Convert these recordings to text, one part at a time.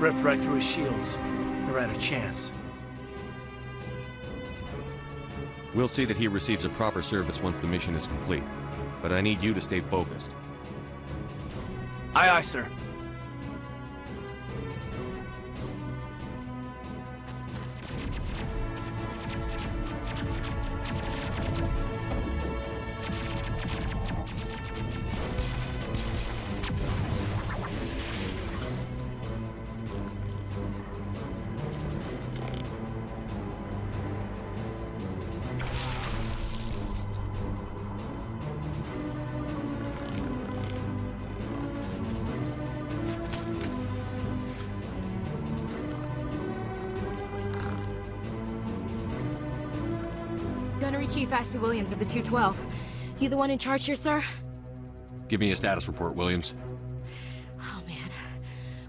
ripped right through his shields. Never had a chance. We'll see that he receives a proper service once the mission is complete. But I need you to stay focused. Aye, aye, sir. Gunnery Chief Ashley Williams of the 212. You the one in charge here, sir? Give me a status report, Williams. Oh, man.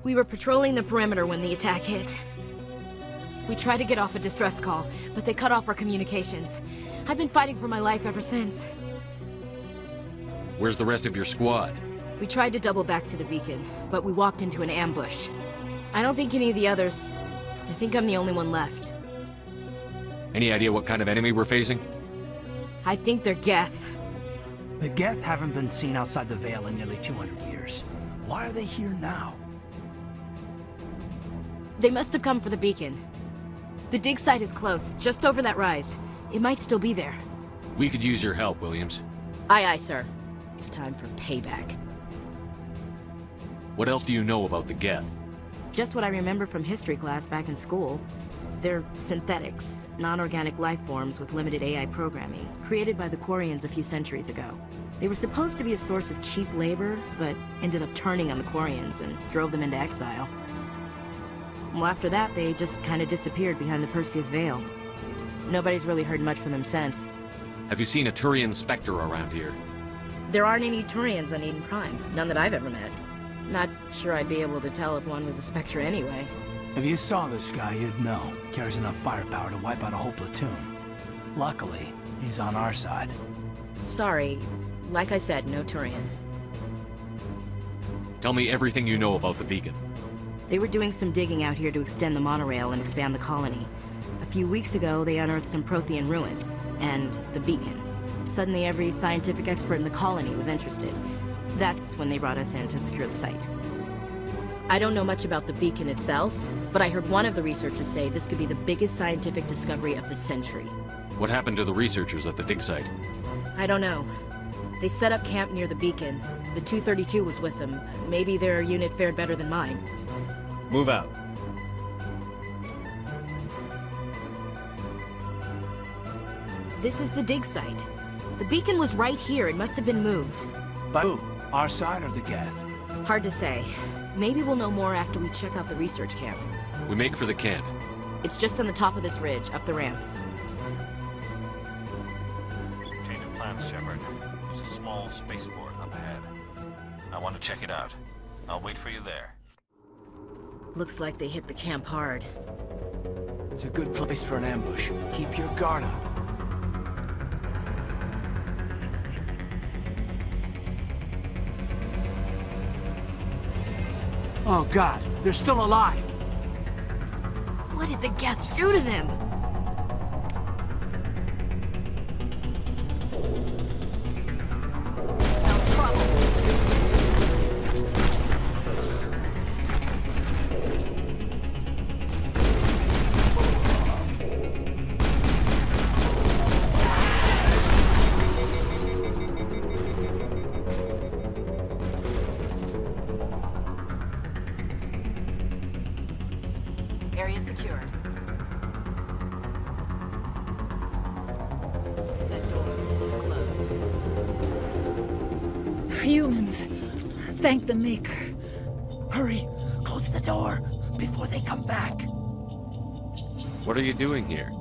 We were patrolling the perimeter when the attack hit. We tried to get off a distress call, but they cut off our communications. I've been fighting for my life ever since. Where's the rest of your squad? We tried to double back to the beacon, but we walked into an ambush. I don't think any of the others... I think I'm the only one left. Any idea what kind of enemy we're facing? I think they're Geth. The Geth haven't been seen outside the Veil in nearly 200 years. Why are they here now? They must have come for the beacon. The dig site is close, just over that rise. It might still be there. We could use your help, Williams. Aye, aye, sir. It's time for payback. What else do you know about the Geth? Just what I remember from history class back in school. They're synthetics, non-organic life forms with limited AI programming, created by the Quarians a few centuries ago. They were supposed to be a source of cheap labor, but ended up turning on the Quarians and drove them into exile. Well, after that, they just kind of disappeared behind the Perseus Veil. Nobody's really heard much from them since. Have you seen a Turian SPECTRE around here? There aren't any Turians on Eden Prime, none that I've ever met. Not sure I'd be able to tell if one was a SPECTRE anyway. If you saw this guy, you'd know. Carries enough firepower to wipe out a whole platoon. Luckily, he's on our side. Sorry. Like I said, no Turians. Tell me everything you know about the beacon. They were doing some digging out here to extend the monorail and expand the colony. A few weeks ago, they unearthed some Prothean ruins, and the beacon. Suddenly, every scientific expert in the colony was interested. That's when they brought us in to secure the site. I don't know much about the beacon itself, but I heard one of the researchers say this could be the biggest scientific discovery of the century. What happened to the researchers at the dig site? I don't know. They set up camp near the beacon. The 232 was with them. Maybe their unit fared better than mine. Move out. This is the dig site. The beacon was right here. It must have been moved. By who? Our side or the Geth? Hard to say. Maybe we'll know more after we check out the research camp. We make for the camp. It's just on the top of this ridge, up the ramps. Change of plans, Shepard. There's a small spaceport up ahead. I want to check it out. I'll wait for you there. Looks like they hit the camp hard. It's a good place for an ambush. Keep your guard up. Oh God, they're still alive! What did the Geth do to them? Found trouble. Area secure. That door is closed. Humans. Thank the Maker. Hurry! Close the door before they come back. What are you doing here?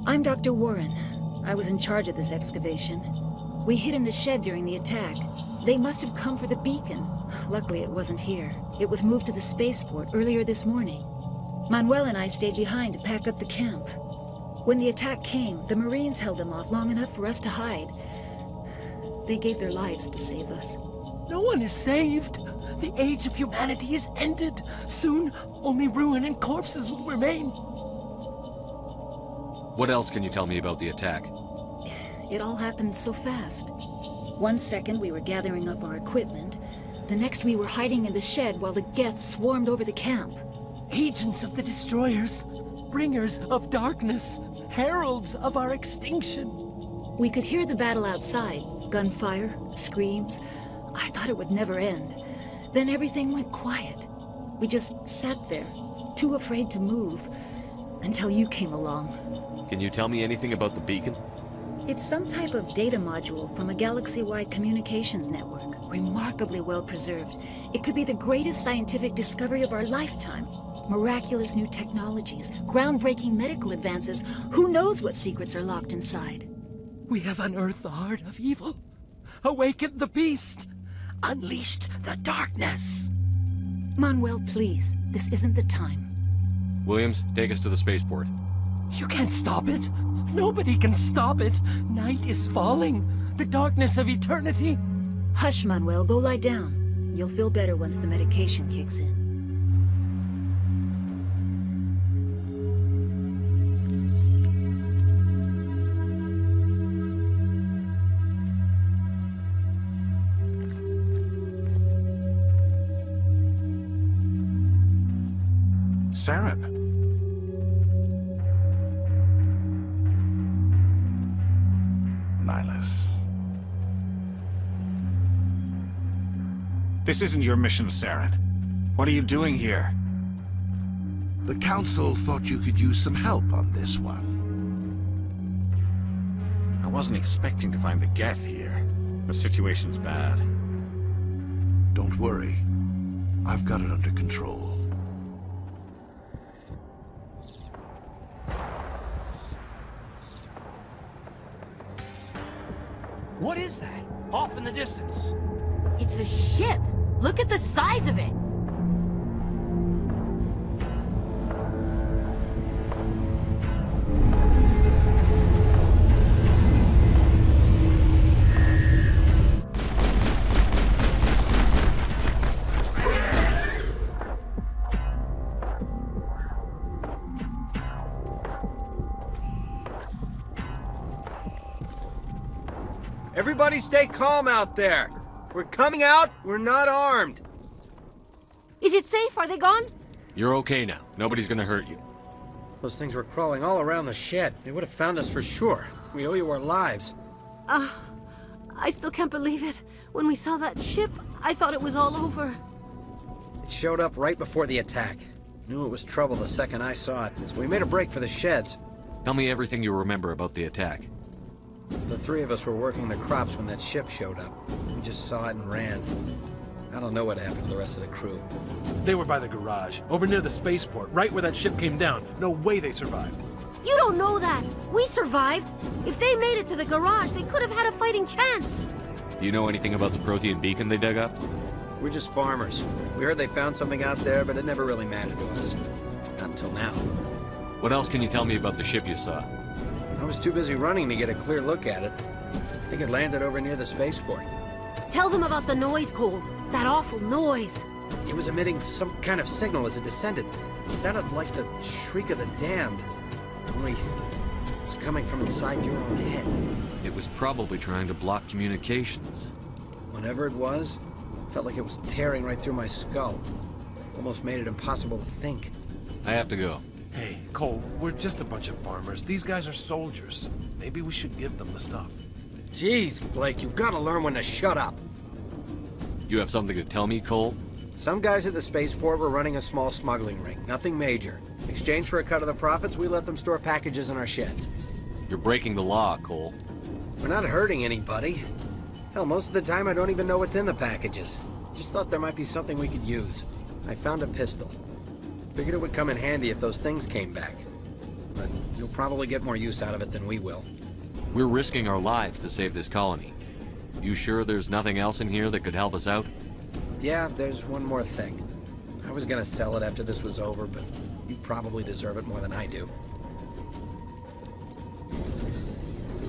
I'm Dr. Warren. I was in charge of this excavation. We hid in the shed during the attack. They must have come for the beacon. Luckily, it wasn't here. It was moved to the spaceport earlier this morning. Manuel and I stayed behind to pack up the camp. When the attack came, the Marines held them off long enough for us to hide. They gave their lives to save us. No one is saved. The age of humanity is ended. Soon, only ruin and corpses will remain. What else can you tell me about the attack? It all happened so fast. 1 second we were gathering up our equipment. The next we were hiding in the shed while the Geth swarmed over the camp. Agents of the Destroyers, bringers of darkness, heralds of our extinction. We could hear the battle outside. Gunfire, screams. I thought it would never end. Then everything went quiet. We just sat there, too afraid to move, until you came along. Can you tell me anything about the beacon? It's some type of data module from a galaxy-wide communications network. Remarkably well preserved. It could be the greatest scientific discovery of our lifetime. Miraculous new technologies, groundbreaking medical advances. Who knows what secrets are locked inside? We have unearthed the heart of evil, awakened the beast, unleashed the darkness. Manuel, please. This isn't the time. Williams, take us to the spaceport. You can't stop it. Nobody can stop it. Night is falling. The darkness of eternity. Hush, Manuel. Go lie down. You'll feel better once the medication kicks in. Saren. Nihilus. This isn't your mission, Saren. What are you doing here? The Council thought you could use some help on this one. I wasn't expecting to find the Geth here. The situation's bad. Don't worry. I've got it under control. What is that? Off in the distance. It's a ship! Look at the size of it! Everybody stay calm out there. We're coming out, we're not armed. Is it safe? Are they gone? You're okay now. Nobody's gonna hurt you. Those things were crawling all around the shed. They would have found us for sure. We owe you our lives. I still can't believe it. When we saw that ship, I thought it was all over. It showed up right before the attack. Knew it was trouble the second I saw it, so we made a break for the sheds. Tell me everything you remember about the attack. The three of us were working the crops when that ship showed up. We just saw it and ran. I don't know what happened to the rest of the crew. They were by the garage, over near the spaceport, right where that ship came down. No way they survived. You don't know that. We survived. If they made it to the garage, they could have had a fighting chance. Do you know anything about the Prothean beacon they dug up? We're just farmers. We heard they found something out there, but it never really mattered to us. Not until now. What else can you tell me about the ship you saw? I was too busy running to get a clear look at it. I think it landed over near the spaceport. Tell them about the noise, Cole. That awful noise. It was emitting some kind of signal as it descended. It sounded like the shriek of the damned. Only it was coming from inside your own head. It was probably trying to block communications. Whatever it was, it felt like it was tearing right through my skull. Almost made it impossible to think. I have to go. Hey, Cole, we're just a bunch of farmers. These guys are soldiers. Maybe we should give them the stuff. Jeez, Blake, you gotta learn when to shut up. You have something to tell me, Cole? Some guys at the spaceport were running a small smuggling ring. Nothing major. In exchange for a cut of the profits, we let them store packages in our sheds. You're breaking the law, Cole. We're not hurting anybody. Hell, most of the time I don't even know what's in the packages. Just thought there might be something we could use. I found a pistol. Figured it would come in handy if those things came back. But you'll probably get more use out of it than we will. We're risking our lives to save this colony. You sure there's nothing else in here that could help us out? Yeah, there's one more thing. I was gonna sell it after this was over, but you probably deserve it more than I do.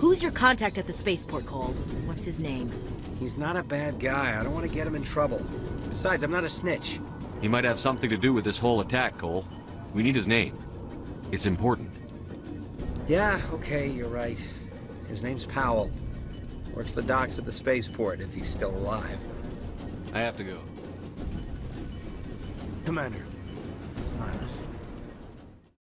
Who's your contact at the spaceport, Cole? What's his name? He's not a bad guy. I don't want to get him in trouble. Besides, I'm not a snitch. He might have something to do with this whole attack, Cole. We need his name. It's important. Yeah, okay, you're right. His name's Powell. Works the docks at the spaceport, if he's still alive. I have to go. Commander, it's Nihilus.